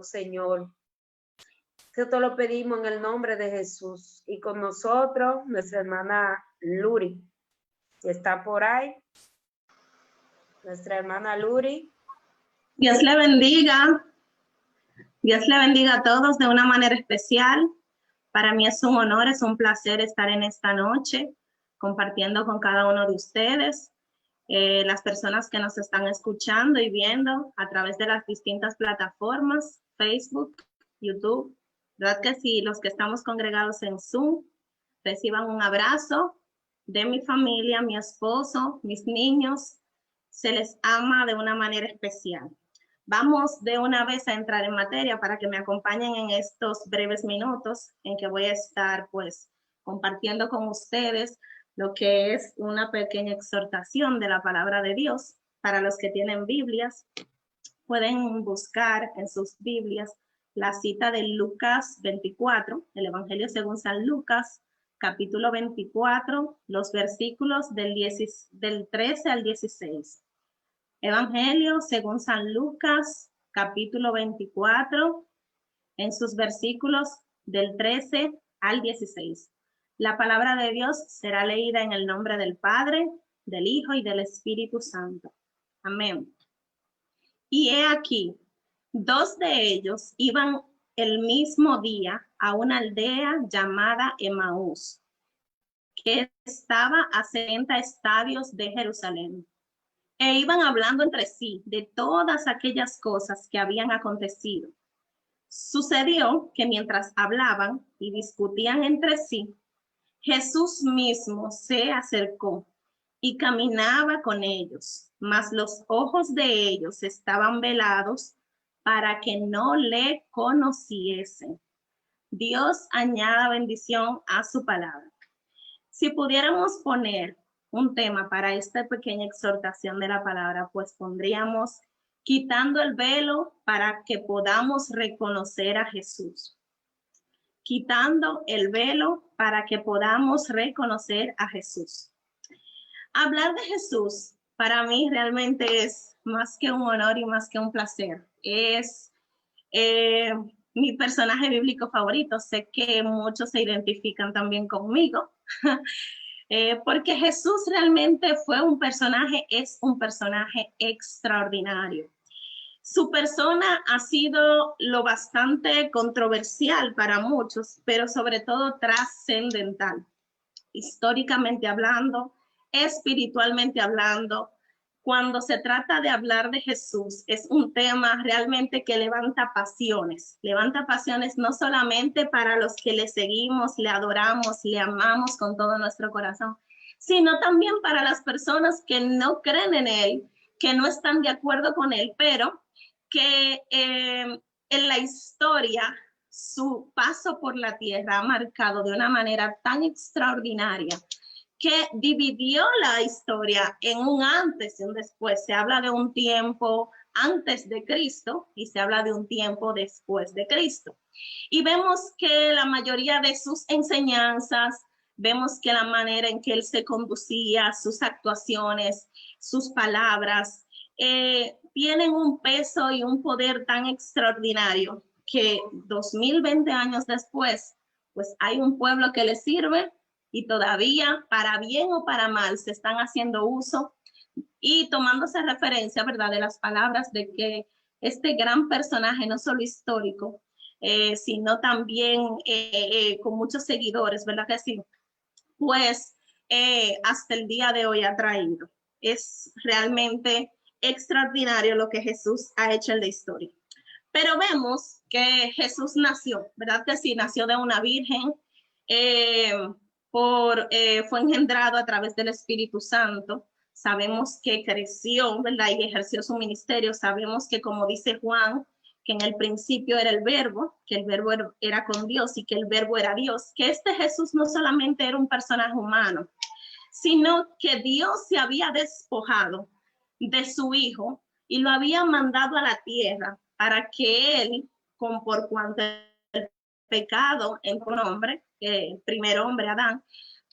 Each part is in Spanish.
Señor. Esto lo pedimos en el nombre de Jesús. Y con nosotros, nuestra hermana Luri, que está por ahí. Nuestra hermana Luri. Dios le bendiga. Dios le bendiga a todos de una manera especial. Para mí es un honor, es un placer estar en esta noche compartiendo con cada uno de ustedes, las personas que nos están escuchando y viendo a través de las distintas plataformas, Facebook, YouTube. ¿Verdad que sí? Los que estamos congregados en Zoom, reciban un abrazo de mi familia, mi esposo, mis niños. Se les ama de una manera especial. Vamos de una vez a entrar en materia para que me acompañen en estos breves minutos en que voy a estar pues compartiendo con ustedes lo que es una pequeña exhortación de la palabra de Dios. Para los que tienen Biblias, pueden buscar en sus Biblias la cita de Lucas 24, el Evangelio según San Lucas, capítulo 24, los versículos del 13 al 16. Evangelio según San Lucas, capítulo 24, en sus versículos del 13 al 16. La palabra de Dios será leída en el nombre del Padre, del Hijo y del Espíritu Santo. Amén. Y he aquí, dos de ellos iban el mismo día a una aldea llamada Emaús, que estaba a 60 estadios de Jerusalén. E iban hablando entre sí de todas aquellas cosas que habían acontecido. Sucedió que mientras hablaban y discutían entre sí, Jesús mismo se acercó y caminaba con ellos, mas los ojos de ellos estaban velados para que no le conociesen. Dios añada bendición a su palabra. Si pudiéramos poner un tema para esta pequeña exhortación de la palabra, pues pondríamos quitando el velo para que podamos reconocer a Jesús. Quitando el velo para que podamos reconocer a Jesús. Hablar de Jesús para mí realmente es más que un honor y más que un placer. Es mi personaje bíblico favorito. Sé que muchos se identifican también conmigo. Porque Jesús realmente fue un personaje, es un personaje extraordinario. Su persona ha sido lo bastante controversial para muchos, pero sobre todo trascendental, históricamente hablando, espiritualmente hablando. Cuando se trata de hablar de Jesús, es un tema realmente que levanta pasiones no solamente para los que le seguimos, le adoramos, le amamos con todo nuestro corazón, sino también para las personas que no creen en él, que no están de acuerdo con él, pero que en la historia su paso por la tierra ha marcado de una manera tan extraordinaria que dividió la historia en un antes y un después. Se habla de un tiempo antes de Cristo y se habla de un tiempo después de Cristo. Y vemos que la mayoría de sus enseñanzas, vemos que la manera en que él se conducía, sus actuaciones, sus palabras, tienen un peso y un poder tan extraordinario que 2020 años después, pues hay un pueblo que le sirve y todavía, para bien o para mal, se están haciendo uso y tomándose referencia, ¿verdad?, de las palabras de que este gran personaje, no solo histórico, sino también con muchos seguidores, ¿verdad que sí? Pues hasta el día de hoy ha traído. Es realmente extraordinario lo que Jesús ha hecho en la historia. Pero vemos que Jesús nació, ¿verdad que sí? Nació de una virgen, fue engendrado a través del Espíritu Santo. Sabemos que creció, ¿verdad? Y ejerció su ministerio. Sabemos que, como dice Juan, que en el principio era el verbo, que el verbo era con Dios y que el verbo era Dios, que este Jesús no solamente era un personaje humano, sino que Dios se había despojado de su Hijo y lo había mandado a la tierra para que él, por cuanto el pecado en un hombre, el primer hombre, Adán,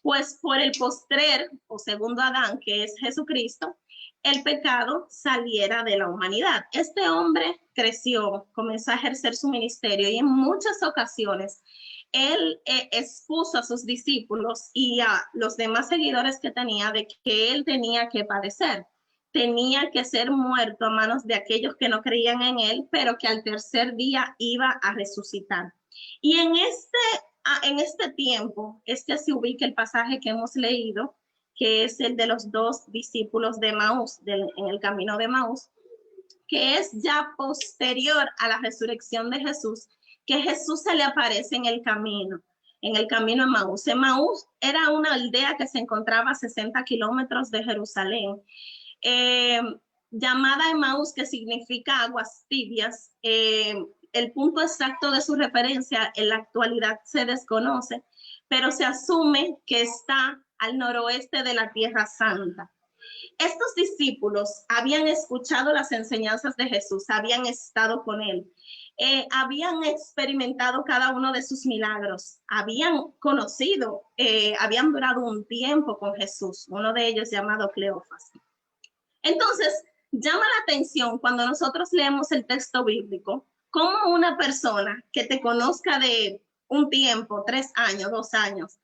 pues por el postrer o segundo Adán, que es Jesucristo, el pecado saliera de la humanidad. Este hombre creció, comenzó a ejercer su ministerio y en muchas ocasiones él expuso a sus discípulos y a los demás seguidores que tenía de que él tenía que padecer, tenía que ser muerto a manos de aquellos que no creían en él, pero que al tercer día iba a resucitar. Y en este tiempo es que se ubica el pasaje que hemos leído, que es el de los dos discípulos de Emaús, en el camino de Emaús, que es ya posterior a la resurrección de Jesús, que Jesús se le aparece en el camino de Emaús. Emaús era una aldea que se encontraba a 60 kilómetros de Jerusalén, llamada Emaús, que significa aguas tibias. El punto exacto de su referencia en la actualidad se desconoce, pero se asume que está al noroeste de la Tierra Santa. Estos discípulos habían escuchado las enseñanzas de Jesús, habían estado con él, habían experimentado cada uno de sus milagros, habían conocido, habían durado un tiempo con Jesús, uno de ellos llamado Cleofas. Entonces, llama la atención cuando nosotros leemos el texto bíblico, cómo una persona que te conozca de un tiempo, 3 años, 2 años,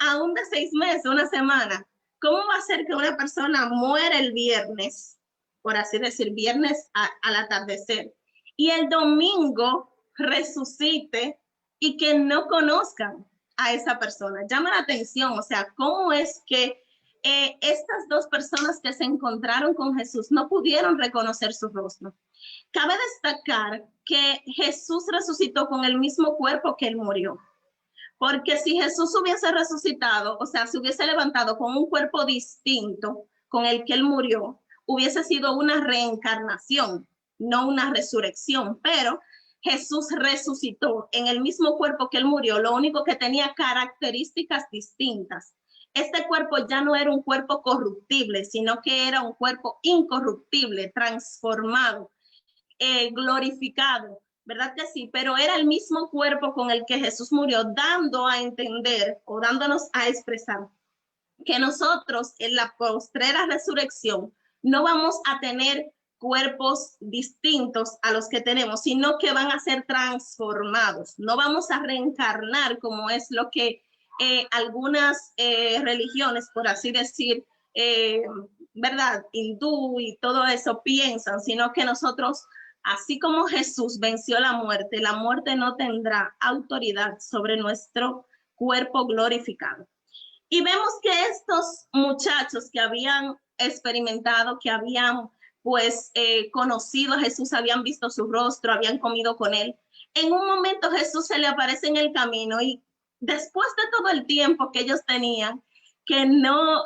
aún de 6 meses, una semana, ¿cómo va a ser que una persona muera el viernes, por así decir, viernes al atardecer, y el domingo resucite y que no conozcan a esa persona? Llama la atención, o sea, ¿cómo es que estas dos personas que se encontraron con Jesús no pudieron reconocer su rostro? Cabe destacar que Jesús resucitó con el mismo cuerpo que él murió. Porque si Jesús hubiese resucitado, o sea, se hubiese levantado con un cuerpo distinto con el que él murió, hubiese sido una reencarnación, no una resurrección. Pero Jesús resucitó en el mismo cuerpo que él murió, lo único que tenía características distintas. Este cuerpo ya no era un cuerpo corruptible, sino que era un cuerpo incorruptible, transformado, glorificado, ¿verdad que sí? Pero era el mismo cuerpo con el que Jesús murió, dando a entender o dándonos a expresar que nosotros en la postrera resurrección no vamos a tener cuerpos distintos a los que tenemos, sino que van a ser transformados. No vamos a reencarnar como es lo que algunas religiones, por así decir, ¿verdad? Hindú y todo eso piensan, sino que nosotros, así como Jesús venció la muerte no tendrá autoridad sobre nuestro cuerpo glorificado. Y vemos que estos muchachos que habían experimentado, que habían pues conocido a Jesús, habían visto su rostro, habían comido con él, en un momento Jesús se le aparece en el camino y después de todo el tiempo que ellos tenían, que no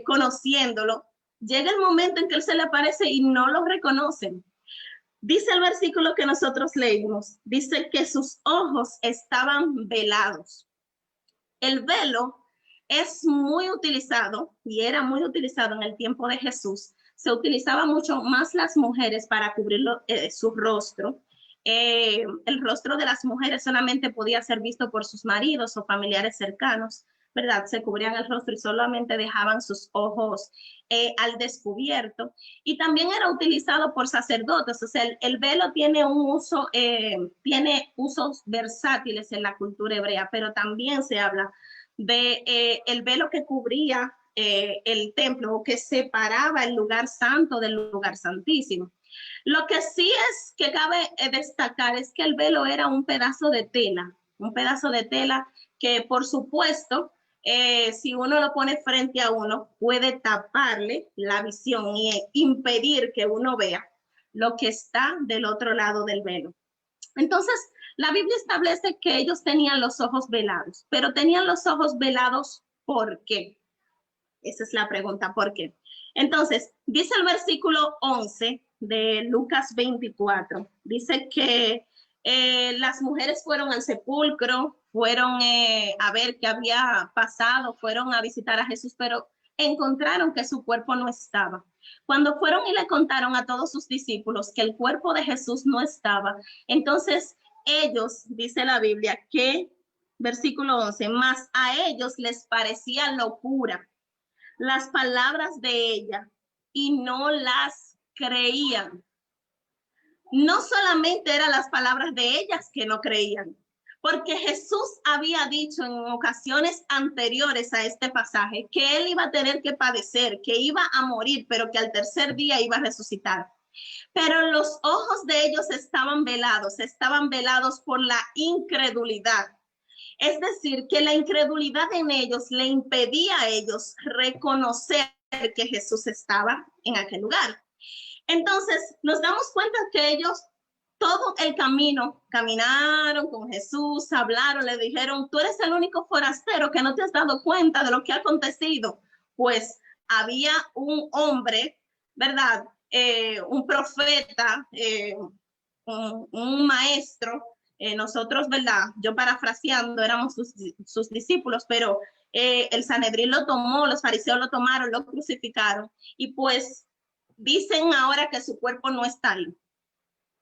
conociéndolo, llega el momento en que él se le aparece y no lo reconocen. Dice el versículo que nosotros leímos, dice que sus ojos estaban velados. El velo es muy utilizado y era muy utilizado en el tiempo de Jesús. Se utilizaba mucho más las mujeres para cubrir su rostro. El rostro de las mujeres solamente podía ser visto por sus maridos o familiares cercanos, ¿verdad? Se cubrían el rostro y solamente dejaban sus ojos al descubierto. Y también era utilizado por sacerdotes. O sea, el velo tiene un uso, tiene usos versátiles en la cultura hebrea, pero también se habla de el velo que cubría el templo o que separaba el lugar santo del lugar santísimo. Lo que sí es que cabe destacar es que el velo era un pedazo de tela que por supuesto, si uno lo pone frente a uno, puede taparle la visión y impedir que uno vea lo que está del otro lado del velo. Entonces, la Biblia establece que ellos tenían los ojos velados, pero tenían los ojos velados ¿por qué? Esa es la pregunta, ¿por qué? Entonces, dice el versículo 11 de Lucas 24, dice que las mujeres fueron al sepulcro, fueron a ver qué había pasado, fueron a visitar a Jesús, pero encontraron que su cuerpo no estaba. Cuando fueron y le contaron a todos sus discípulos que el cuerpo de Jesús no estaba, entonces ellos, dice la Biblia, que Versículo 11, mas a ellos les parecía locura las palabras de ella y no las creían. No solamente eran las palabras de ellas que no creían, porque Jesús había dicho en ocasiones anteriores a este pasaje que él iba a tener que padecer, que iba a morir, pero que al tercer día iba a resucitar. Pero los ojos de ellos estaban velados por la incredulidad. Es decir, que la incredulidad en ellos le impedía a ellos reconocer que Jesús estaba en aquel lugar. Entonces, nos damos cuenta que ellos todo el camino caminaron con Jesús, hablaron, le dijeron, tú eres el único forastero que no te has dado cuenta de lo que ha acontecido. Pues había un hombre, ¿verdad? Un profeta, un maestro, nosotros, ¿verdad? Yo parafraseando, éramos sus discípulos, pero el Sanedrín lo tomó, los fariseos lo tomaron, lo crucificaron y pues dicen ahora que su cuerpo no está ahí.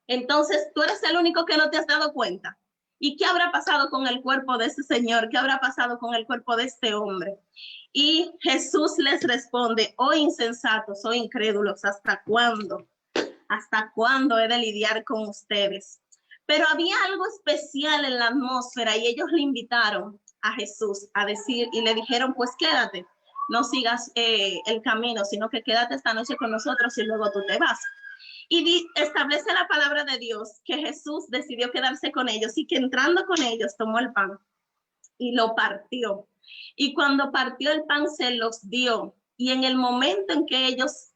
Entonces, tú eres el único que no te has dado cuenta. ¿Y qué habrá pasado con el cuerpo de ese señor? ¿Qué habrá pasado con el cuerpo de este hombre? Y Jesús les responde, oh insensatos, oh incrédulos, ¿hasta cuándo? ¿Hasta cuándo he de lidiar con ustedes? Pero había algo especial en la atmósfera y ellos le invitaron a Jesús a decir y le dijeron, pues quédate, no sigas el camino, sino que quédate esta noche con nosotros y luego tú te vas. Y establece la palabra de Dios que Jesús decidió quedarse con ellos y que entrando con ellos tomó el pan y lo partió. Y cuando partió el pan se los dio. Y en el momento en que ellos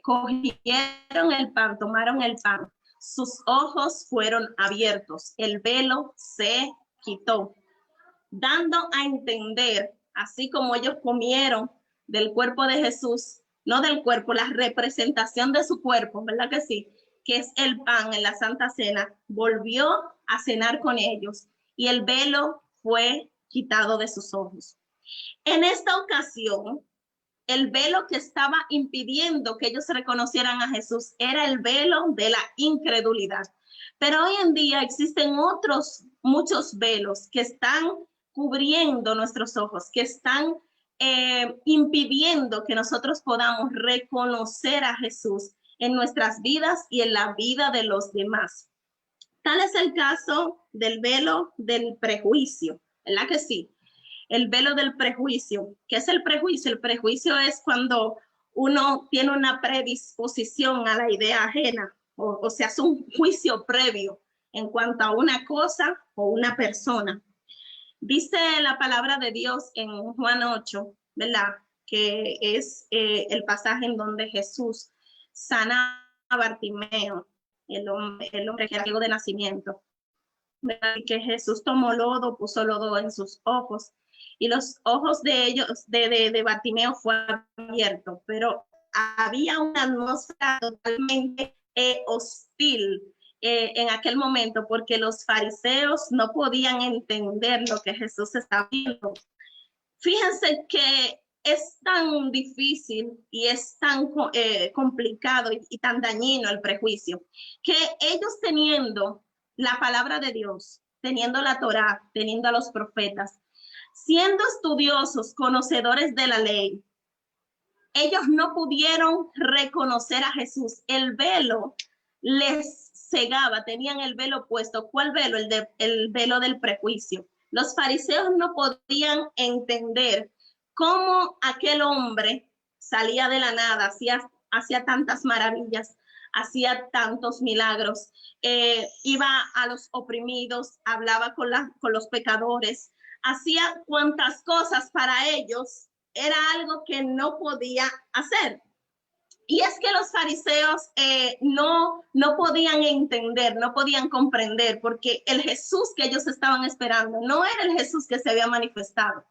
cogieron el pan, tomaron el pan, sus ojos fueron abiertos, el velo se quitó, dando a entender, así como ellos comieron del cuerpo de Jesús, no del cuerpo, la representación de su cuerpo, ¿verdad que sí? Que es el pan en la Santa Cena, volvió a cenar con ellos y el velo fue quitado de sus ojos. En esta ocasión, el velo que estaba impidiendo que ellos reconocieran a Jesús era el velo de la incredulidad. Pero hoy en día existen muchos velos que están cubriendo nuestros ojos, que están impidiendo que nosotros podamos reconocer a Jesús en nuestras vidas y en la vida de los demás. Tal es el caso del velo del prejuicio, ¿verdad que sí? El velo del prejuicio. ¿Qué es el prejuicio? El prejuicio es cuando uno tiene una predisposición a la idea ajena o se hace un juicio previo en cuanto a una cosa o una persona. Dice la palabra de Dios en Juan 8, ¿verdad? Que es el pasaje en donde Jesús sana a Bartimeo, el hombre que era ciego de nacimiento. ¿Verdad? Que Jesús tomó lodo, puso lodo en sus ojos y los ojos de ellos, de Bartimeo fue abierto, pero había una atmósfera totalmente hostil en aquel momento porque los fariseos no podían entender lo que Jesús estaba viendo. Fíjense que es tan difícil y es tan complicado y tan dañino el prejuicio que ellos teniendo la palabra de Dios, teniendo la Torá, teniendo a los profetas, siendo estudiosos, conocedores de la ley, ellos no pudieron reconocer a Jesús. El velo les cegaba, tenían el velo puesto. ¿Cuál velo? El velo del prejuicio. Los fariseos no podían entender cómo aquel hombre salía de la nada, hacía tantas maravillas, hacía tantos milagros, iba a los oprimidos, hablaba con los pecadores, hacía cuantas cosas para ellos, era algo que no podía hacer. Y es que los fariseos no podían entender, no podían comprender, porque el Jesús que ellos estaban esperando no era el Jesús que se había manifestado.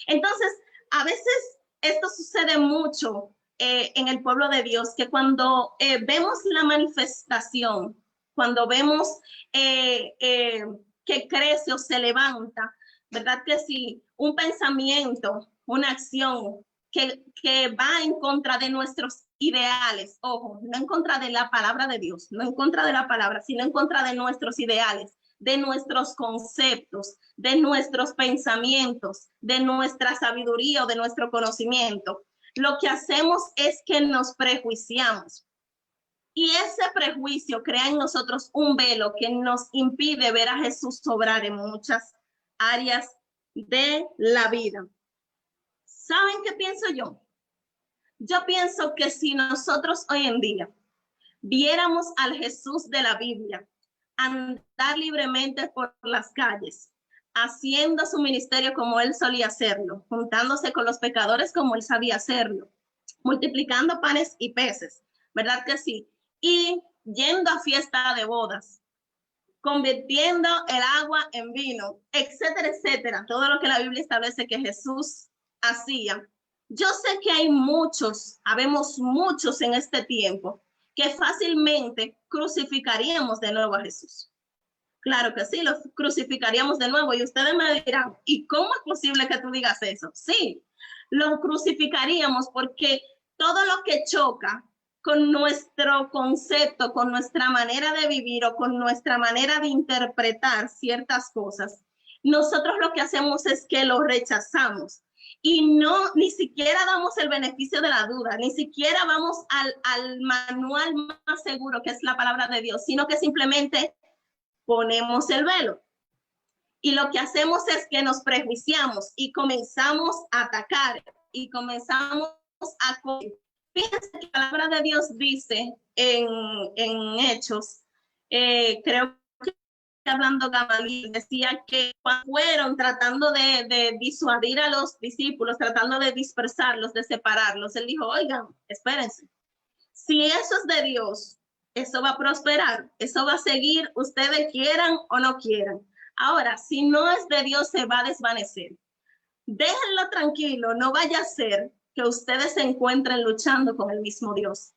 Entonces, a veces esto sucede mucho en el pueblo de Dios, que cuando vemos la manifestación, cuando vemos que crece o se levanta, ¿verdad que sí? Un pensamiento, una acción que va en contra de nuestros ideales, ojo, no en contra de la palabra de Dios, no en contra de la palabra, sino en contra de nuestros ideales, de nuestros conceptos, de nuestros pensamientos, de nuestra sabiduría o de nuestro conocimiento. Lo que hacemos es que nos prejuiciamos. Y ese prejuicio crea en nosotros un velo que nos impide ver a Jesús obrar en muchas áreas de la vida. ¿Saben qué pienso yo? Yo pienso que si nosotros hoy en día viéramos al Jesús de la Biblia andar libremente por las calles, haciendo su ministerio como él solía hacerlo, juntándose con los pecadores como él sabía hacerlo, multiplicando panes y peces, ¿verdad que sí? Y yendo a fiesta de bodas, convirtiendo el agua en vino, etcétera, etcétera, todo lo que la Biblia establece que Jesús hacía. Yo sé que habemos muchos en este tiempo que fácilmente crucificaríamos de nuevo a Jesús. Claro que sí, lo crucificaríamos de nuevo y ustedes me dirán, ¿y cómo es posible que tú digas eso? Sí, lo crucificaríamos porque todo lo que choca con nuestro concepto, con nuestra manera de vivir o con nuestra manera de interpretar ciertas cosas, nosotros lo que hacemos es que lo rechazamos. Y ni siquiera damos el beneficio de la duda, ni siquiera vamos al manual más seguro que es la palabra de Dios, sino que simplemente ponemos el velo. Y lo que hacemos es que nos prejuiciamos y comenzamos a atacar y comenzamos a... Fíjense que la palabra de Dios dice en Hechos, creo que hablando Gamaliel, decía que cuando fueron tratando de disuadir a los discípulos, tratando de dispersarlos, de separarlos, él dijo, oigan, espérense, si eso es de Dios, eso va a prosperar, eso va a seguir, ustedes quieran o no quieran. Ahora, si no es de Dios, se va a desvanecer. Déjenlo tranquilo, no vaya a ser que ustedes se encuentren luchando con el mismo Dios.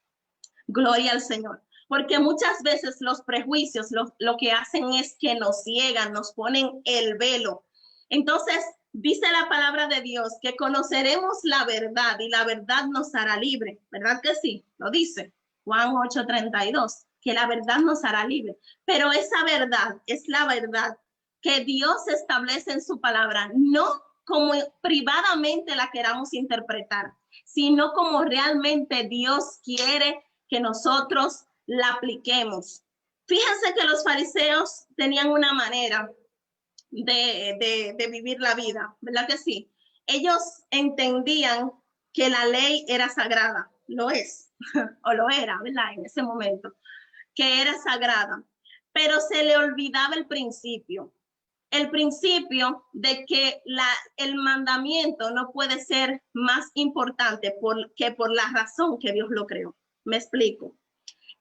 Gloria al Señor. Porque muchas veces los prejuicios lo que hacen es que nos ciegan, nos ponen el velo. Entonces, dice la palabra de Dios que conoceremos la verdad y la verdad nos hará libre. ¿Verdad que sí? Lo dice Juan 8:32, que la verdad nos hará libre. Pero esa verdad es la verdad que Dios establece en su palabra, no como privadamente la queramos interpretar, sino como realmente Dios quiere que nosotros la apliquemos. Fíjense que los fariseos tenían una manera de vivir la vida, ¿verdad que sí? Ellos entendían que la ley era sagrada, lo es, o lo era, ¿verdad? En ese momento, que era sagrada, pero se le olvidaba el principio de que el mandamiento no puede ser más importante que por la razón que Dios lo creó. Me explico.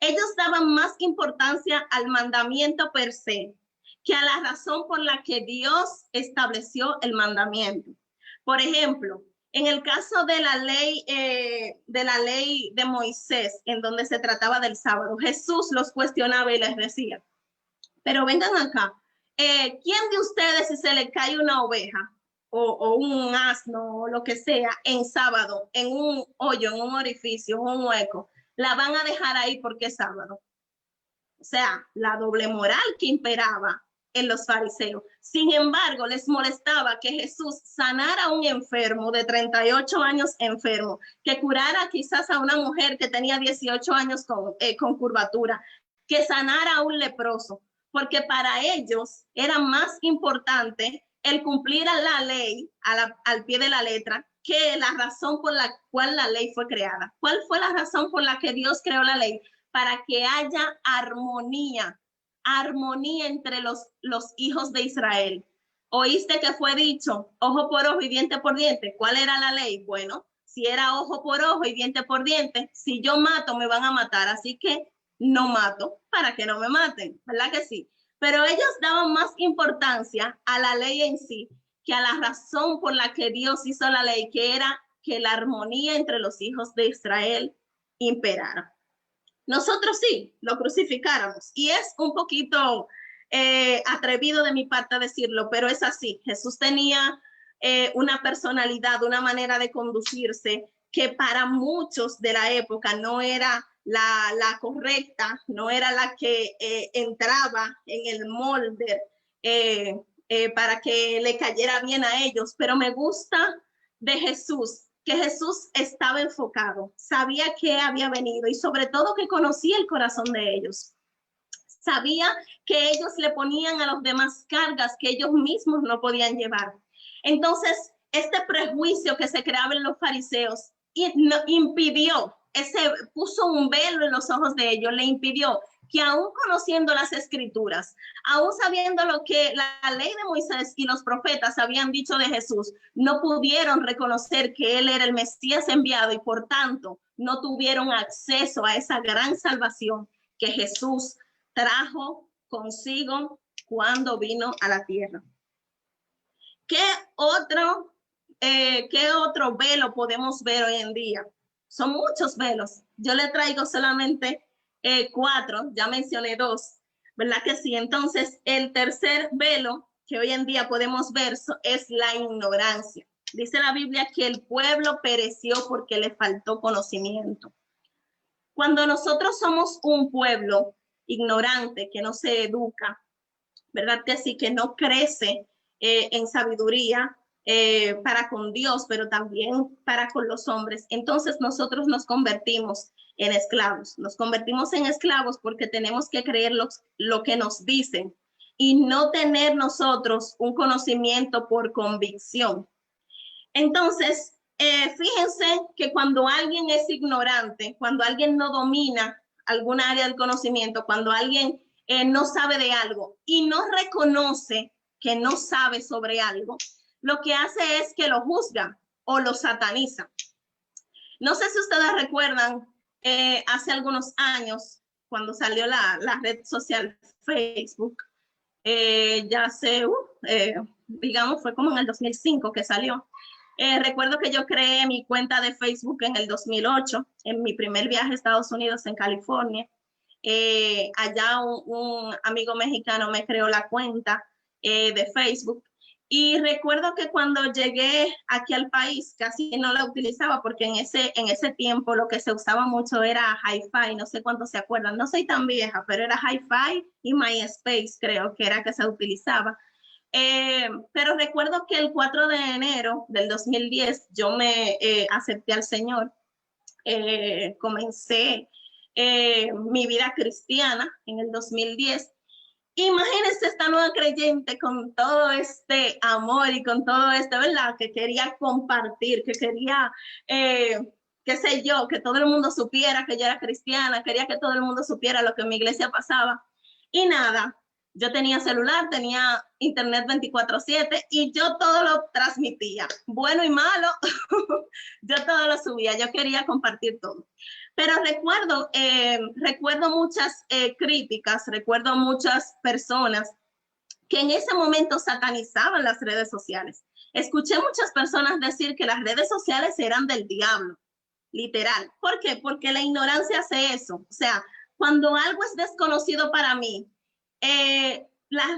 Ellos daban más importancia al mandamiento per se que a la razón por la que Dios estableció el mandamiento. Por ejemplo, en el caso de la ley de Moisés, en donde se trataba del sábado, Jesús los cuestionaba y les decía, pero vengan acá, ¿quién de ustedes si se le cae una oveja o un asno o lo que sea en sábado, en un hoyo, en un orificio, en un hueco, la van a dejar ahí porque es sábado? O sea, la doble moral que imperaba en los fariseos. Sin embargo, les molestaba que Jesús sanara a un enfermo de 38 años enfermo, que curara quizás a una mujer que tenía 18 años con curvatura, que sanara a un leproso, porque para ellos era más importante el cumplir a la ley al pie de la letra que la razón por la cual la ley fue creada. ¿Cuál fue la razón por la que Dios creó la ley? Para que haya armonía entre los hijos de Israel. ¿Oíste que fue dicho ojo por ojo y diente por diente? ¿Cuál era la ley? Bueno, si era ojo por ojo y diente por diente, si yo mato me van a matar, así que no mato para que no me maten, ¿verdad que sí? Pero ellos daban más importancia a la ley en sí que a la razón por la que Dios hizo la ley, que era que la armonía entre los hijos de Israel imperara. Nosotros sí, lo crucificáramos. Y es un poquito atrevido de mi parte decirlo, pero es así. Jesús tenía una personalidad, una manera de conducirse que para muchos de la época no era la correcta, no era la que entraba en el molde para que le cayera bien a ellos, pero me gusta de Jesús, que Jesús estaba enfocado, sabía que había venido y sobre todo que conocía el corazón de ellos. Sabía que ellos le ponían a los demás cargas que ellos mismos no podían llevar. Entonces, este prejuicio que se creaba en los fariseos impidió, puso un velo en los ojos de ellos, le impidió que aún conociendo las escrituras, aún sabiendo lo que la ley de Moisés y los profetas habían dicho de Jesús, no pudieron reconocer que él era el Mesías enviado y por tanto no tuvieron acceso a esa gran salvación que Jesús trajo consigo cuando vino a la tierra. ¿Qué otro velo podemos ver hoy en día? Son muchos velos. Yo le traigo solamente 4, ya mencioné 2, ¿verdad que sí? Entonces, el tercer velo que hoy en día podemos ver es la ignorancia. Dice la Biblia que el pueblo pereció porque le faltó conocimiento. Cuando nosotros somos un pueblo ignorante, que no se educa, ¿verdad que sí? Que no crece en sabiduría para con Dios, pero también para con los hombres. Entonces nosotros nos convertimos en esclavos. Nos convertimos en esclavos porque tenemos que creer lo que nos dicen y no tener nosotros un conocimiento por convicción. Entonces, fíjense que cuando alguien es ignorante, cuando alguien no domina alguna área del conocimiento, cuando alguien no sabe de algo y no reconoce que no sabe sobre algo, lo que hace es que lo juzga o lo sataniza. No sé si ustedes recuerdan hace algunos años cuando salió la red social Facebook, digamos fue como en el 2005 que salió. Recuerdo que yo creé mi cuenta de Facebook en el 2008, en mi primer viaje a Estados Unidos, en California. Allá un amigo mexicano me creó la cuenta de Facebook. Y recuerdo que cuando llegué aquí al país casi no la utilizaba porque en ese tiempo lo que se usaba mucho era Hi-Fi, no sé cuántos se acuerdan, no soy tan vieja, pero era Hi-Fi y MySpace creo que era que se utilizaba. Pero recuerdo que el 4 de enero del 2010 yo me acepté al Señor, comencé mi vida cristiana en el 2010. Imagínense esta nueva creyente con todo este amor y con todo este, ¿verdad? Que quería compartir, que quería, qué sé yo, que todo el mundo supiera que yo era cristiana, quería que todo el mundo supiera lo que en mi iglesia pasaba. Y nada, yo tenía celular, tenía internet 24/7 y yo todo lo transmitía, bueno y malo, yo todo lo subía, yo quería compartir todo. Pero recuerdo muchas críticas, recuerdo muchas personas que en ese momento satanizaban las redes sociales. Escuché muchas personas decir que las redes sociales eran del diablo, literal. ¿Por qué? Porque la ignorancia hace eso. O sea, cuando algo es desconocido para mí, la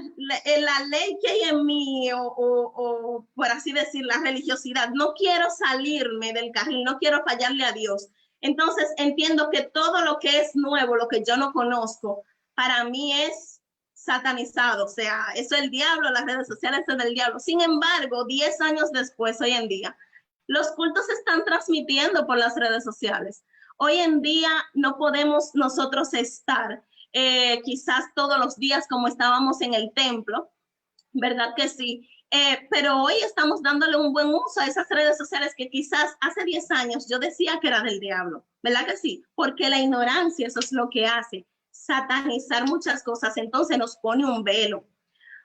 ley que hay en mí, o por así decir, la religiosidad, no quiero salirme del carril, no quiero fallarle a Dios. Entonces entiendo que todo lo que es nuevo, lo que yo no conozco, para mí es satanizado. O sea, eso es el diablo, las redes sociales es del diablo. Sin embargo, 10 años después, hoy en día, los cultos se están transmitiendo por las redes sociales. Hoy en día no podemos nosotros estar quizás todos los días como estábamos en el templo, ¿verdad que sí? Pero hoy estamos dándole un buen uso a esas redes sociales que quizás hace 10 años yo decía que era del diablo, ¿verdad que sí? Porque la ignorancia, eso es lo que hace, satanizar muchas cosas, entonces nos pone un velo.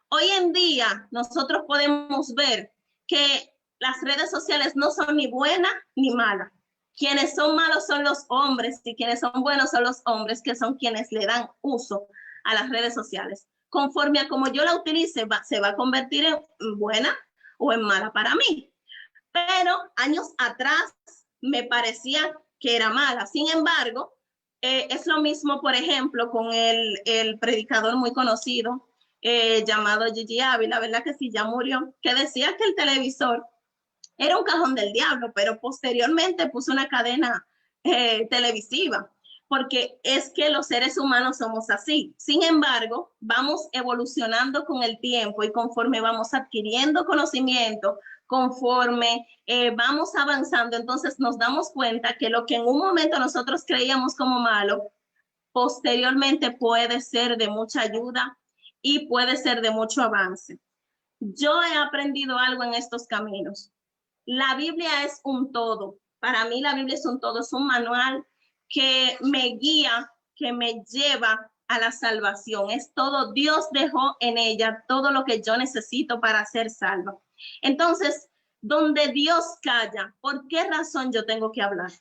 Hoy en día nosotros podemos ver que las redes sociales no son ni buenas ni malas. Quienes son malos son los hombres y quienes son buenos son los hombres, que son quienes le dan uso a las redes sociales. Conforme a como yo la utilice, se va a convertir en buena o en mala para mí. Pero años atrás me parecía que era mala. Sin embargo, es lo mismo, por ejemplo, con el predicador muy conocido llamado Gigi Ávila, ¿verdad que sí? Ya murió, que decía que el televisor era un cajón del diablo, pero posteriormente puso una cadena televisiva. porque es que los seres humanos somos así. Sin embargo, vamos evolucionando con el tiempo y conforme vamos adquiriendo conocimiento, conforme vamos avanzando, entonces nos damos cuenta que lo que en un momento nosotros creíamos como malo, posteriormente puede ser de mucha ayuda y puede ser de mucho avance. Yo he aprendido algo en estos caminos. La Biblia es un todo. Para mí la Biblia es un todo, es un manual que me guía, que me lleva a la salvación. Es todo. Dios dejó en ella todo lo que yo necesito para ser salva. Entonces, donde Dios calla, ¿por qué razón yo tengo que hablar?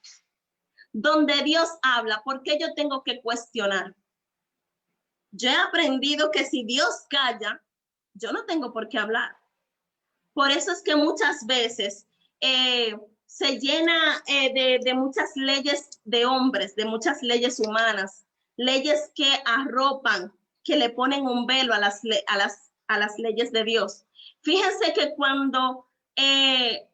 Donde Dios habla, ¿por qué yo tengo que cuestionar? Yo he aprendido que si Dios calla, yo no tengo por qué hablar. Por eso es que muchas veces se llena de muchas leyes de hombres, de muchas leyes humanas, leyes que arropan, que le ponen un velo a las leyes de Dios. Fíjense que cuando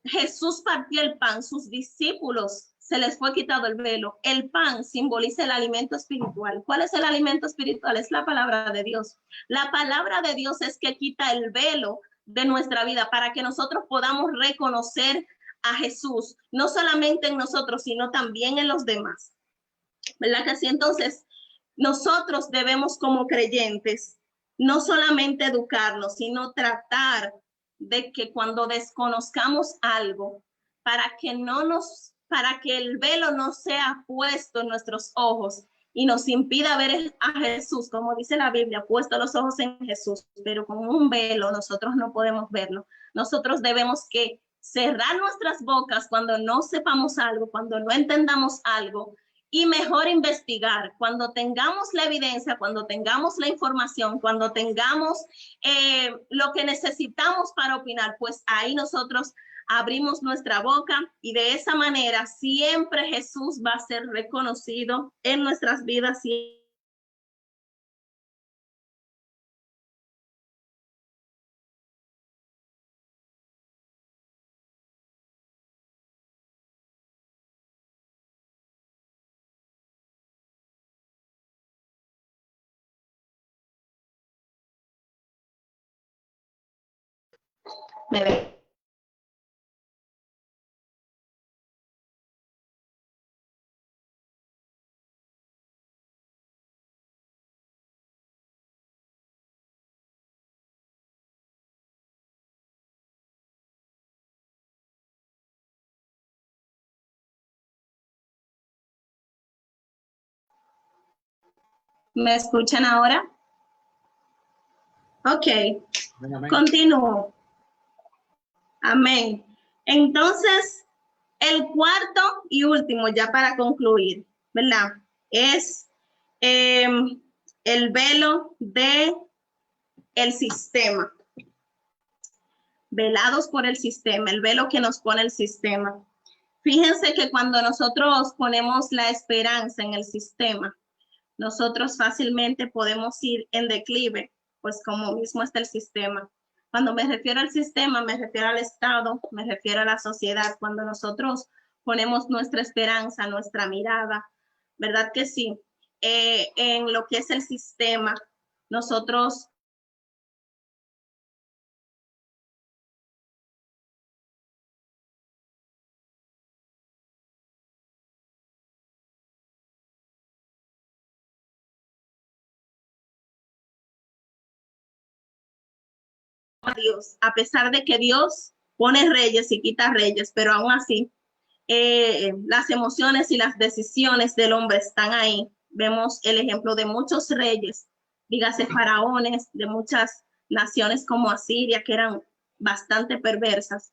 Jesús partió el pan, sus discípulos se les fue quitado el velo. El pan simboliza el alimento espiritual. ¿Cuál es el alimento espiritual? Es la palabra de Dios. La palabra de Dios es que quita el velo de nuestra vida para que nosotros podamos reconocer a Jesús, no solamente en nosotros, sino también en los demás. ¿Verdad que sí? Entonces, nosotros debemos como creyentes no solamente educarnos, sino tratar de que cuando desconozcamos algo, para que el velo no sea puesto en nuestros ojos y nos impida ver a Jesús, como dice la Biblia, puesto los ojos en Jesús, pero con un velo nosotros no podemos verlo. Nosotros debemos que cerrar nuestras bocas cuando no sepamos algo, cuando no entendamos algo, y mejor investigar. Cuando tengamos la evidencia, cuando tengamos la información, cuando tengamos lo que necesitamos para opinar, pues ahí nosotros abrimos nuestra boca y de esa manera siempre Jesús va a ser reconocido en nuestras vidas. ¿Me ve? ¿Me escuchan ahora? Ok, continúo. Amén. Entonces, el cuarto y último, ya para concluir, ¿verdad? Es el velo de el sistema. Velados por el sistema, el velo que nos pone el sistema. Fíjense que cuando nosotros ponemos la esperanza en el sistema, nosotros fácilmente podemos ir en declive, pues como mismo está el sistema. Cuando me refiero al sistema, me refiero al Estado, me refiero a la sociedad. Cuando nosotros ponemos nuestra esperanza, nuestra mirada, ¿verdad que sí? En lo que es el sistema, nosotros a Dios, a pesar de que Dios pone reyes y quita reyes, pero aún así las emociones y las decisiones del hombre están ahí. Vemos el ejemplo de muchos reyes, dígase faraones, de muchas naciones como Asiria, que eran bastante perversas.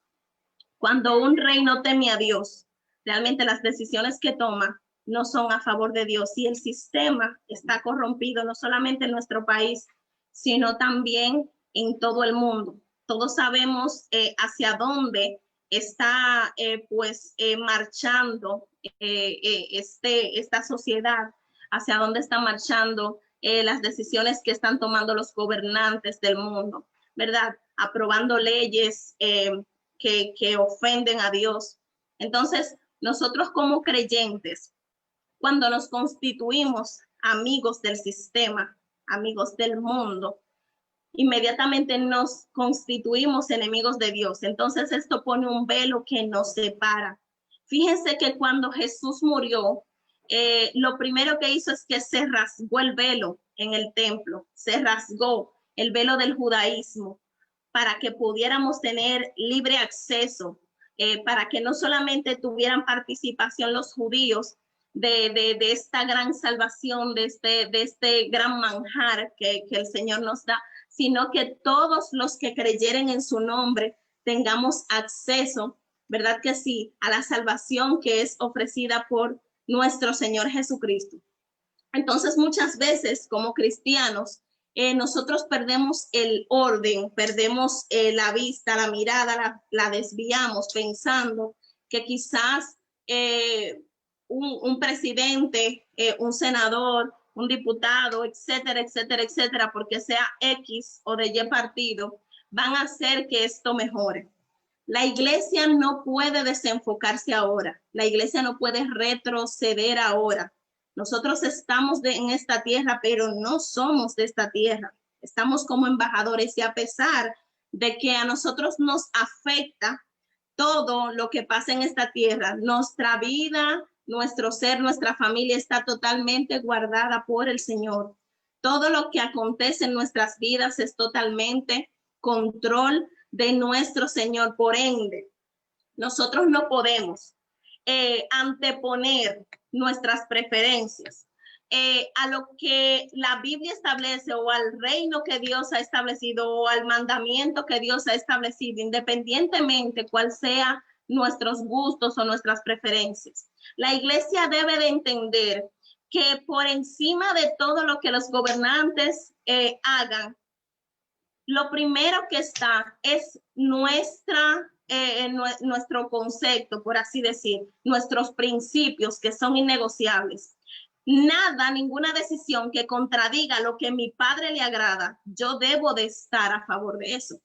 Cuando un rey no teme a Dios, realmente las decisiones que toma no son a favor de Dios y el sistema está corrompido, no solamente en nuestro país, sino también en todo el mundo. Todos sabemos hacia dónde está marchando esta sociedad, hacia dónde están marchando las decisiones que están tomando los gobernantes del mundo, ¿verdad? Aprobando leyes que ofenden a Dios. Entonces, nosotros como creyentes cuando nos constituimos amigos del sistema, amigos del mundo, inmediatamente nos constituimos enemigos de Dios. Entonces esto pone un velo que nos separa. Fíjense que cuando Jesús murió, lo primero que hizo es que se rasgó el velo en el templo, se rasgó el velo del judaísmo para que pudiéramos tener libre acceso, para que no solamente tuvieran participación los judíos de esta gran salvación, de este gran manjar que el Señor nos da, sino que todos los que creyeren en su nombre tengamos acceso, ¿verdad que sí?, a la salvación que es ofrecida por nuestro Señor Jesucristo. Entonces, muchas veces como cristianos, nosotros perdemos el orden, perdemos la vista, la mirada, la desviamos pensando que quizás un presidente, un senador, un diputado, etcétera, etcétera, etcétera, porque sea X o de Y partido, van a hacer que esto mejore. La iglesia no puede desenfocarse ahora. La iglesia no puede retroceder ahora. Nosotros estamos en esta tierra, pero no somos de esta tierra. Estamos como embajadores y a pesar de que a nosotros nos afecta todo lo que pasa en esta tierra, nuestra vida, nuestro ser, nuestra familia está totalmente guardada por el Señor. Todo lo que acontece en nuestras vidas es totalmente control de nuestro Señor. Por ende, nosotros no podemos anteponer nuestras preferencias a lo que la Biblia establece o al reino que Dios ha establecido o al mandamiento que Dios ha establecido, independientemente cuál sea nuestros gustos o nuestras preferencias. La iglesia debe de entender que por encima de todo lo que los gobernantes hagan, lo primero que está es nuestro concepto, por así decir, nuestros principios que son innegociables. Nada, ninguna decisión que contradiga lo que a mi padre le agrada, yo debo de estar a favor de eso.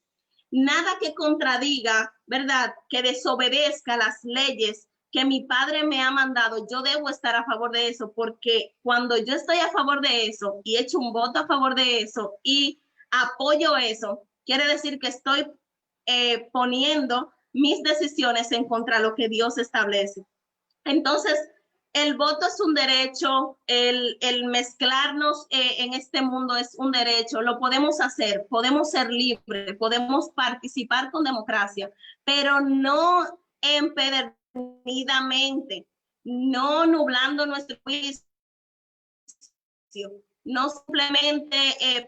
Nada que contradiga, ¿verdad?, que desobedezca las leyes que mi padre me ha mandado, yo debo estar a favor de eso, porque cuando yo estoy a favor de eso y echo un voto a favor de eso y apoyo eso, quiere decir que estoy poniendo mis decisiones en contra de lo que Dios establece. Entonces, el voto es un derecho, el mezclarnos en este mundo es un derecho, lo podemos hacer, podemos ser libres, podemos participar con democracia, pero no empedernidamente, no nublando nuestro juicio, no simplemente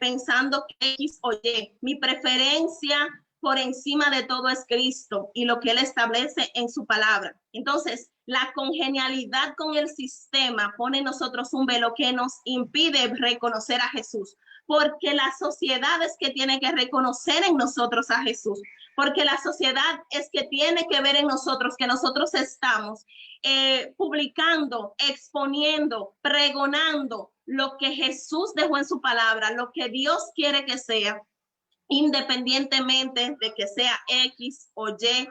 pensando que X o Y. Mi preferencia por encima de todo es Cristo y lo que Él establece en su palabra. Entonces, la congenialidad con el sistema pone en nosotros un velo que nos impide reconocer a Jesús, porque la sociedad es que tiene que reconocer en nosotros a Jesús, porque la sociedad es que tiene que ver en nosotros que nosotros estamos publicando, exponiendo, pregonando lo que Jesús dejó en su palabra, lo que Dios quiere que sea, independientemente de que sea X o Y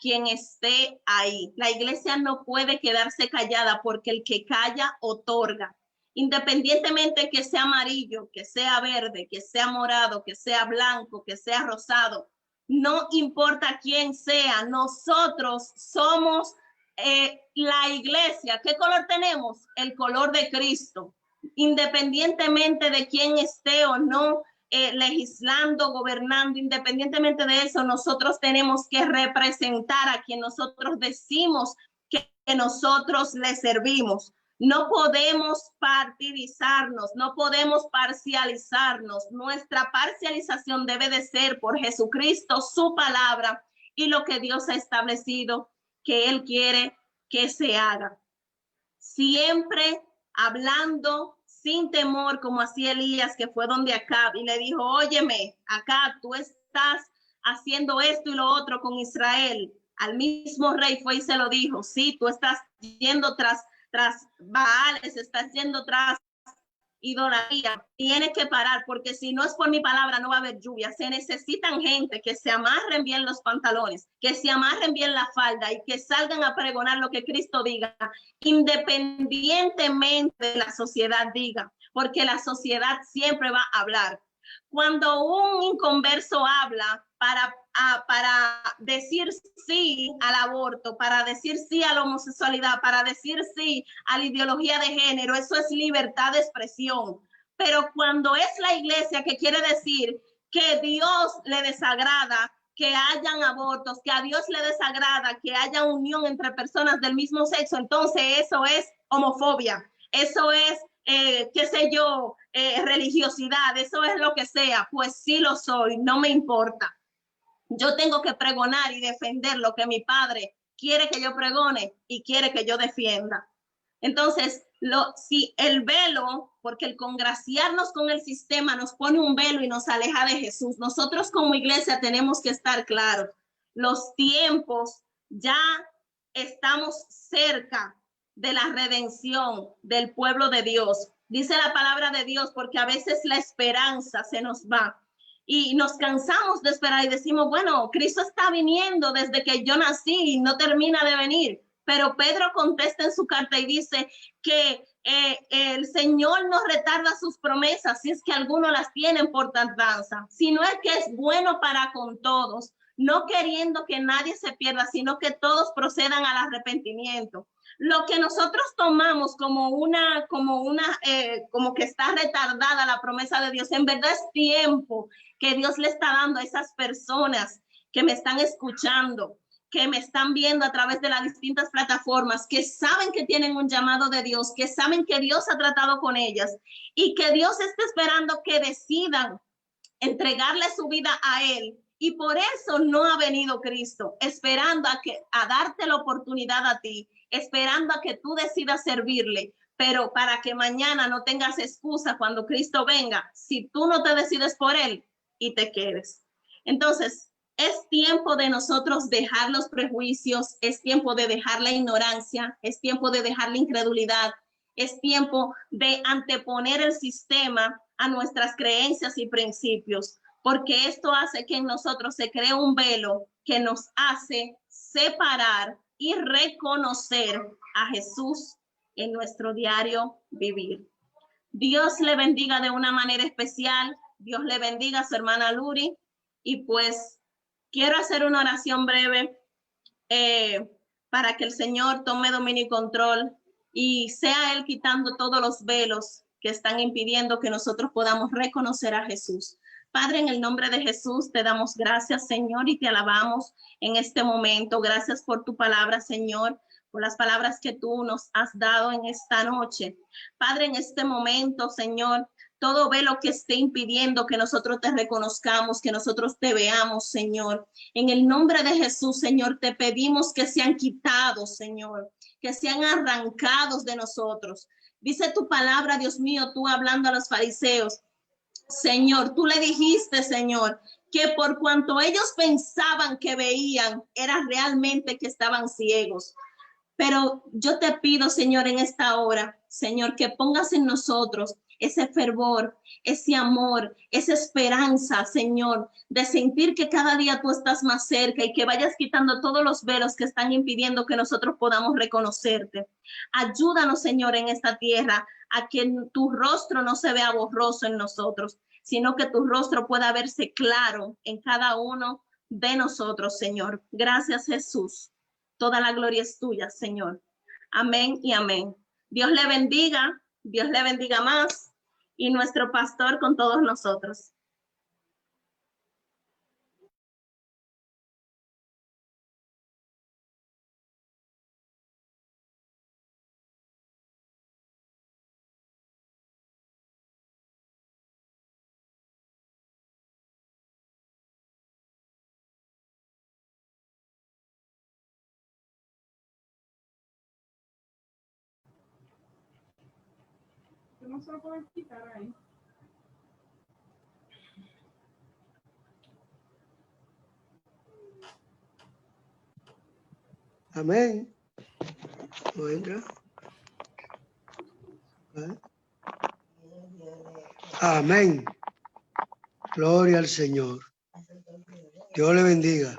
quien esté ahí. La iglesia no puede quedarse callada porque el que calla otorga. Independientemente que sea amarillo, que sea verde, que sea morado, que sea blanco, que sea rosado, no importa quién sea, nosotros somos la iglesia. ¿Qué color tenemos? El color de Cristo. Independientemente de quién esté o no legislando, gobernando, independientemente de eso, nosotros tenemos que representar a quien nosotros decimos que nosotros le servimos. No podemos partidizarnos, no podemos parcializarnos. Nuestra parcialización debe de ser por Jesucristo, su palabra y lo que Dios ha establecido que Él quiere que se haga. Siempre hablando sin temor, como hacía Elías, que fue donde Acab y le dijo, óyeme, Acab, tú estás haciendo esto y lo otro con Israel. Al mismo rey fue y se lo dijo, sí, tú estás yendo tras Baales, estás yendo tras idolatría tiene que parar, porque si no es por mi palabra no va a haber lluvia. Se necesitan gente que se amarren bien los pantalones, que se amarren bien la falda y que salgan a pregonar lo que Cristo diga, independientemente de la sociedad diga, porque la sociedad siempre va a hablar. Cuando un inconverso habla para decir sí al aborto, para decir sí a la homosexualidad, para decir sí a la ideología de género, eso es libertad de expresión. Pero cuando es la iglesia que quiere decir que Dios le desagrada que hayan abortos, que a Dios le desagrada que haya unión entre personas del mismo sexo, entonces eso es homofobia, eso es qué sé yo, religiosidad, eso es lo que sea. Pues sí lo soy, no me importa. Yo tengo que pregonar y defender lo que mi padre quiere que yo pregone y quiere que yo defienda. Entonces, si el velo, porque el congraciarnos con el sistema nos pone un velo y nos aleja de Jesús, nosotros como iglesia tenemos que estar claros. Los tiempos ya estamos cerca de la redención del pueblo de Dios. Dice la palabra de Dios, porque a veces la esperanza se nos va y nos cansamos de esperar y decimos, bueno, Cristo está viniendo desde que yo nací y no termina de venir. Pero Pedro contesta en su carta y dice que el Señor no retarda sus promesas si es que algunos las tienen por tardanza, sino es que es bueno para con todos, no queriendo que nadie se pierda, sino que todos procedan al arrepentimiento. Lo que nosotros tomamos como que está retardada la promesa de Dios, en verdad es tiempo que Dios le está dando a esas personas que me están escuchando, que me están viendo a través de las distintas plataformas, que saben que tienen un llamado de Dios, que saben que Dios ha tratado con ellas y que Dios está esperando que decidan entregarle su vida a Él. Y por eso no ha venido Cristo, esperando a darte la oportunidad a ti, esperando a que tú decidas servirle, pero para que mañana no tengas excusa cuando Cristo venga, si tú no te decides por Él y te quedes. Entonces, es tiempo de nosotros dejar los prejuicios, es tiempo de dejar la ignorancia, es tiempo de dejar la incredulidad, es tiempo de anteponer el sistema a nuestras creencias y principios, porque esto hace que en nosotros se cree un velo que nos hace separar y reconocer a Jesús en nuestro diario vivir. Dios le bendiga de una manera especial, Dios le bendiga a su hermana Luri, y pues quiero hacer una oración breve para que el Señor tome dominio y control y sea Él quitando todos los velos que están impidiendo que nosotros podamos reconocer a Jesús. Padre, en el nombre de Jesús te damos gracias, Señor, y te alabamos en este momento. Gracias por tu palabra, Señor, por las palabras que tú nos has dado en esta noche. Padre, en este momento, Señor, todo velo que esté impidiendo que nosotros te reconozcamos, que nosotros te veamos, Señor. En el nombre de Jesús, Señor, te pedimos que sean quitados, Señor, que sean arrancados de nosotros. Dice tu palabra, Dios mío, tú hablando a los fariseos, Señor, tú le dijiste, Señor, que por cuanto ellos pensaban que veían, era realmente que estaban ciegos. Pero yo te pido, Señor, en esta hora, Señor, que pongas en nosotros ese fervor, ese amor, esa esperanza, Señor, de sentir que cada día tú estás más cerca y que vayas quitando todos los velos que están impidiendo que nosotros podamos reconocerte. Ayúdanos, Señor, en esta tierra a que tu rostro no se vea borroso en nosotros, sino que tu rostro pueda verse claro en cada uno de nosotros, Señor. Gracias, Jesús. Toda la gloria es tuya, Señor. Amén y amén. Dios le bendiga más, y nuestro pastor con todos nosotros. No se lo pueden quitar ahí. Amén. No entra. Amén. Gloria al Señor. Dios le bendiga.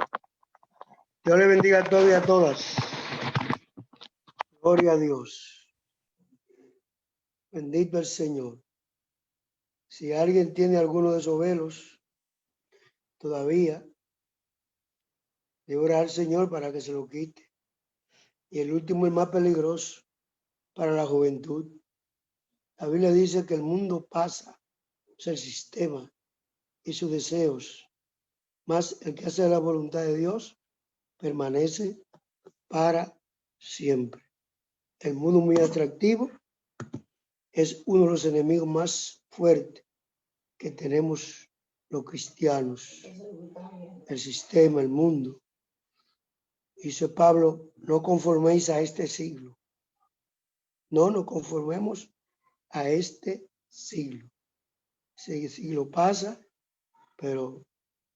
Dios le bendiga a todos y a todas. Gloria a Dios. Bendito el Señor. Si alguien tiene alguno de esos velos, todavía, debe orar al Señor para que se lo quite. Y el último es más peligroso para la juventud. La Biblia dice que el mundo pasa, es el sistema y sus deseos, mas el que hace la voluntad de Dios permanece para siempre. El mundo muy atractivo es uno de los enemigos más fuertes que tenemos los cristianos. El sistema, el mundo. Dice Pablo, no conforméis a este siglo. No nos conformemos a este siglo. Ese siglo pasa, pero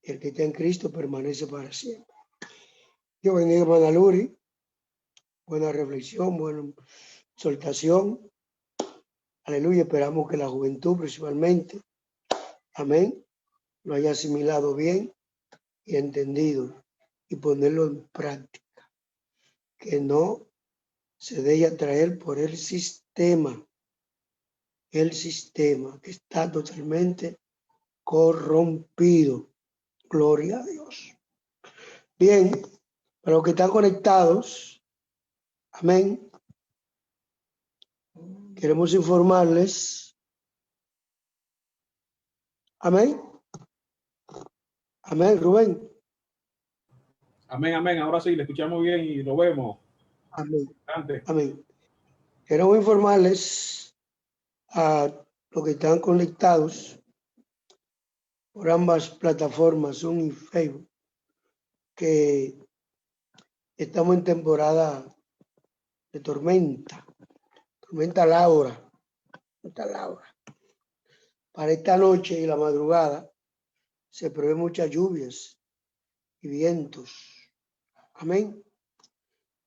el que está en Cristo permanece para siempre. Dios bendiga, hermana Luri. Buena reflexión, buena exhortación. Aleluya. Esperamos que la juventud principalmente, amén, lo haya asimilado bien y entendido y ponerlo en práctica. Que no se deje atraer por el sistema que está totalmente corrompido. Gloria a Dios. Bien, para los que están conectados, amén, queremos informarles, amén, amén, Rubén. Amén, amén. Ahora sí, le escuchamos bien y lo vemos. Amén, Antes. amén. Queremos informarles a los que están conectados por ambas plataformas, Zoom y Facebook, que estamos en temporada de tormenta Laura. Para esta noche y la madrugada se prevé muchas lluvias y vientos. Amén.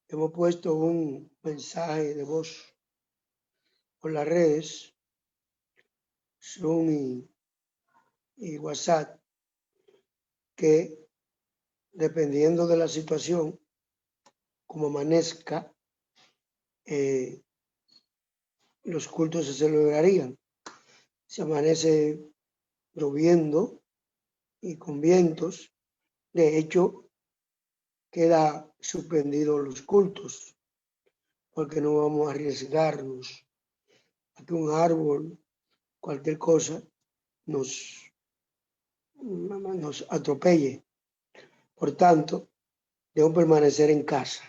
Hemos puesto un mensaje de voz por las redes, Zoom y WhatsApp, que dependiendo de la situación, como amanezca, los cultos se celebrarían. Si amanece lloviendo y con vientos, de hecho, queda suspendidos los cultos, porque no vamos a arriesgarnos a que un árbol, cualquier cosa, nos atropelle. Por tanto, debemos permanecer en casa.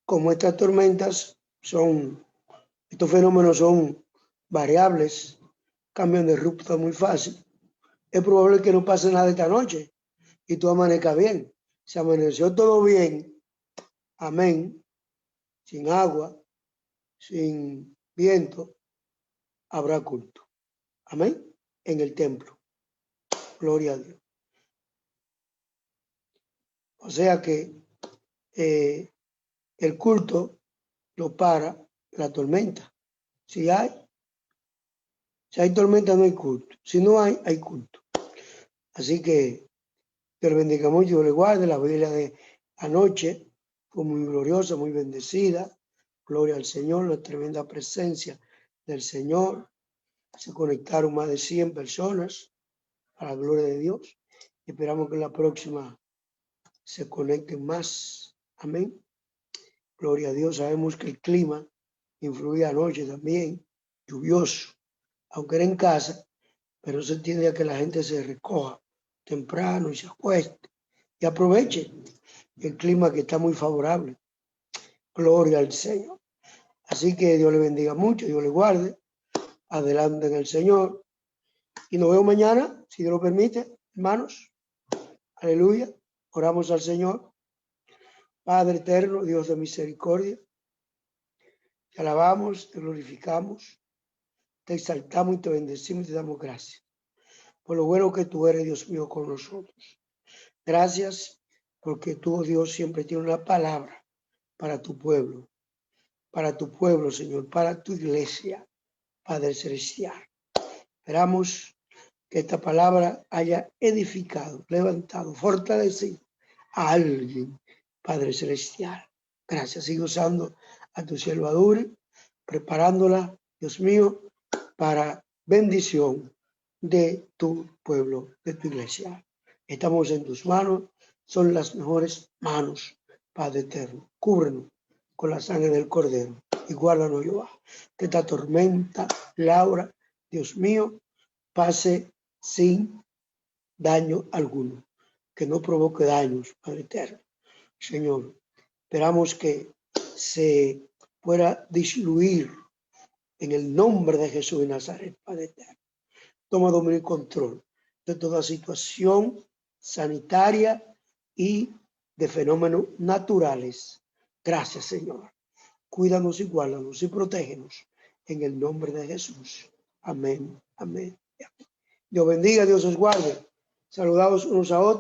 Como estas tormentas estos fenómenos son variables, cambian de ruta muy fácil, es probable que no pase nada esta noche y tú amanezcas bien. Si amaneció todo bien, amén, sin agua, sin viento, habrá culto. Amén, en el templo. Gloria a Dios. O sea que el culto lo para la tormenta. Si hay tormenta, no hay culto. Si no hay, hay culto. Así que Dios le bendiga mucho, Dios le guarde. La Biblia de anoche fue muy gloriosa, muy bendecida. Gloria al Señor, la tremenda presencia del Señor. Se conectaron más de 100 personas a la gloria de Dios. Esperamos que la próxima se conecten más. Amén. Gloria a Dios. Sabemos que el clima influía anoche también, lluvioso, aunque era en casa, pero se tiende a que la gente se recoja temprano y se acueste y aproveche el clima que está muy favorable. Gloria al Señor. Así que Dios le bendiga mucho, Dios le guarde. Adelante en el Señor. Y nos vemos mañana, si Dios lo permite, hermanos. Aleluya. Oramos al Señor. Padre eterno, Dios de misericordia, te alabamos, te glorificamos, te exaltamos y te bendecimos y te damos gracias por lo bueno que tú eres, Dios mío, con nosotros. Gracias porque tú, Dios, siempre tienes una palabra para tu pueblo, Señor, para tu iglesia, Padre celestial. Esperamos que esta palabra haya edificado, levantado, fortalecido a alguien, Padre Celestial. Gracias. Sigue usando a tu sierva Duri, preparándola, Dios mío, para bendición de tu pueblo, de tu iglesia. Estamos en tus manos, son las mejores manos, Padre eterno. Cúbrenos con la sangre del Cordero y guárdanos, Jehová, que esta tormenta, Laura, Dios mío, pase sin daño alguno, que no provoque daños, Padre eterno. Señor, esperamos que se pueda diluir en el nombre de Jesús de Nazaret, Padre eterno. Toma dominio y control de toda situación sanitaria y de fenómenos naturales. Gracias, Señor. Cuídanos y guárdanos y protégenos en el nombre de Jesús. Amén, amén. Dios bendiga, Dios os guarde. Saludados unos a otros.